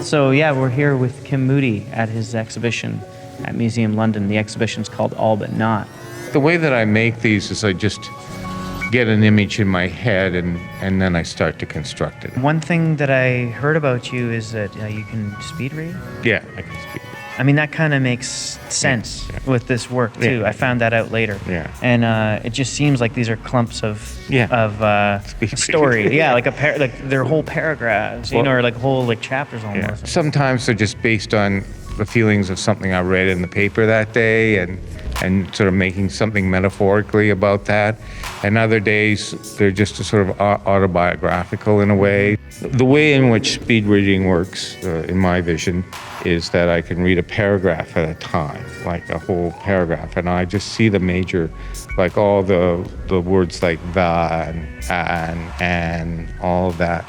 So yeah, we're here with Kim Moodie at his exhibition at Museum London. The exhibition's called All But Not. The way that I make these is I just get an image in my head and then I start to construct it. One thing that I heard about you is that you can speed read. Yeah, I can speak. I mean, that kind of makes sense with this work too. Yeah. I found that out later. Yeah. And it just seems like these are clumps of Speed story. reading. Yeah, like like they're whole paragraphs, Well, or like whole like chapters almost. Yeah. Sometimes they're just based on the feelings of something I read in the paper that day and sort of making something metaphorically about that. And other days, they're just a sort of autobiographical in a way. The way in which speed reading works, in my vision, is that I can read a paragraph at a time, like a whole paragraph, and I just see the major, like all the words like the and all of that.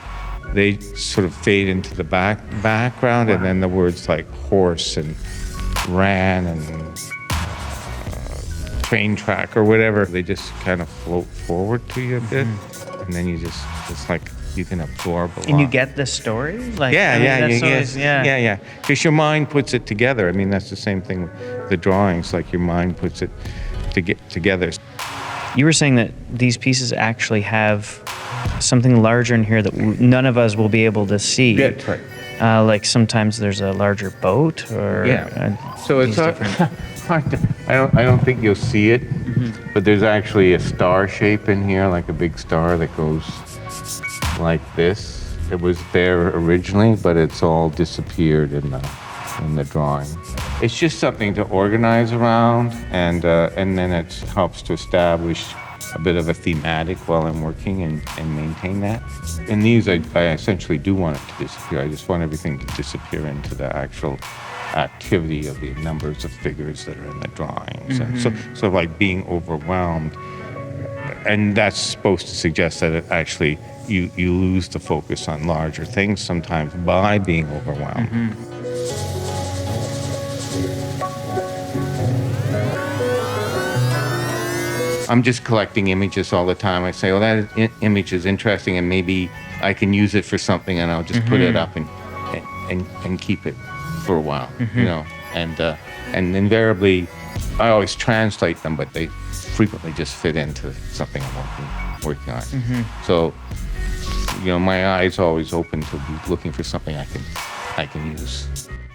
They sort of fade into the background, and then the words like horse and ran and train track or whatever, they just kind of float forward to you a bit, and then it's like you can absorb a lot. And you get the story? Like, Yeah. Because your mind puts it together. I mean, that's the same thing with the drawings, like your mind puts it together. You were saying that these pieces actually have something larger in here that none of us will be able to see. Yeah, that's right. Like sometimes there's a larger boat or... So it's hard to, I don't think you'll see it, but there's actually a star shape in here, like a big star that goes like this. It was there originally, but it's all disappeared in the drawing. It's just something to organize around, and then it helps to establish a bit of a thematic while I'm working and maintain that. In these, I essentially do want it to disappear. I just want everything to disappear into the actual activity of the numbers of figures that are in the drawings. And so like being overwhelmed, and that's supposed to suggest that it actually, you lose the focus on larger things sometimes by being overwhelmed. I'm just collecting images all the time. I say, that image is interesting and maybe I can use it for something, and I'll just put it up and keep it for a while, and invariably I always translate them, but they frequently just fit into something I'm working on. So, my eye's always open to be looking for something I can use.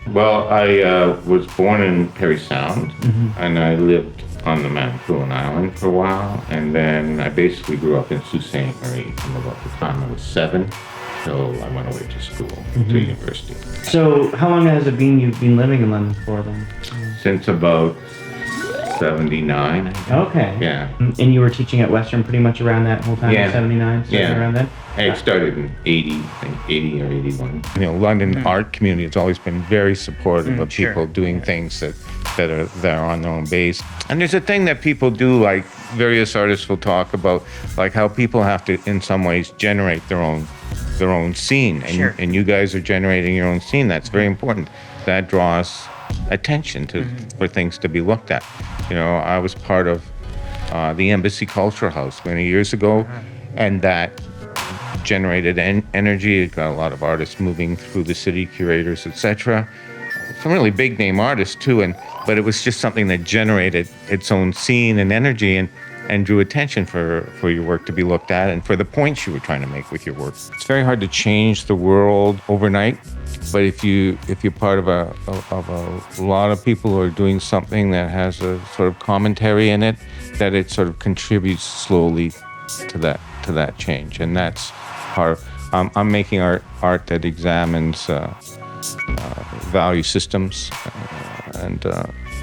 Well, I was born in Perry Sound, and I lived on the Manitoulin Island for a while, and then I basically grew up in Sault Ste. Marie from about the time I was 7 till I went away to school, to university. So how long has it been you've been living in London for then? Since about 79. Okay. Yeah. And you were teaching at Western pretty much around that whole time, 79, around then? I started in 80, I think 80 or 81. London art community has always been very supportive of people doing things that are on their own base. And there's a thing that people do, like various artists will talk about, like how people have to, in some ways, generate their own scene. And you guys are generating your own scene. That's very important. That draws attention for things to be looked at. I was part of the Embassy Culture House many years ago, and that generated energy. It got a lot of artists moving through the city, curators, etc. Some really big name artists too, but it was just something that generated its own scene and energy and drew attention for your work to be looked at and for the points you were trying to make with your work. It's very hard to change the world overnight, but if you're part of a lot of people who are doing something that has a sort of commentary in it, that it sort of contributes slowly to that change. And that's part of, I'm making art that examines value systems, and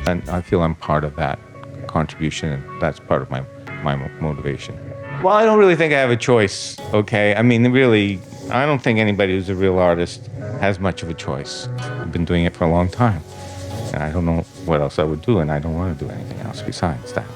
I feel I'm part of that contribution, and that's part of my motivation. Well, I don't really think I have a choice, okay? I mean, really, I don't think anybody who's a real artist has much of a choice. I've been doing it for a long time, and I don't know what else I would do, and I don't want to do anything else besides that.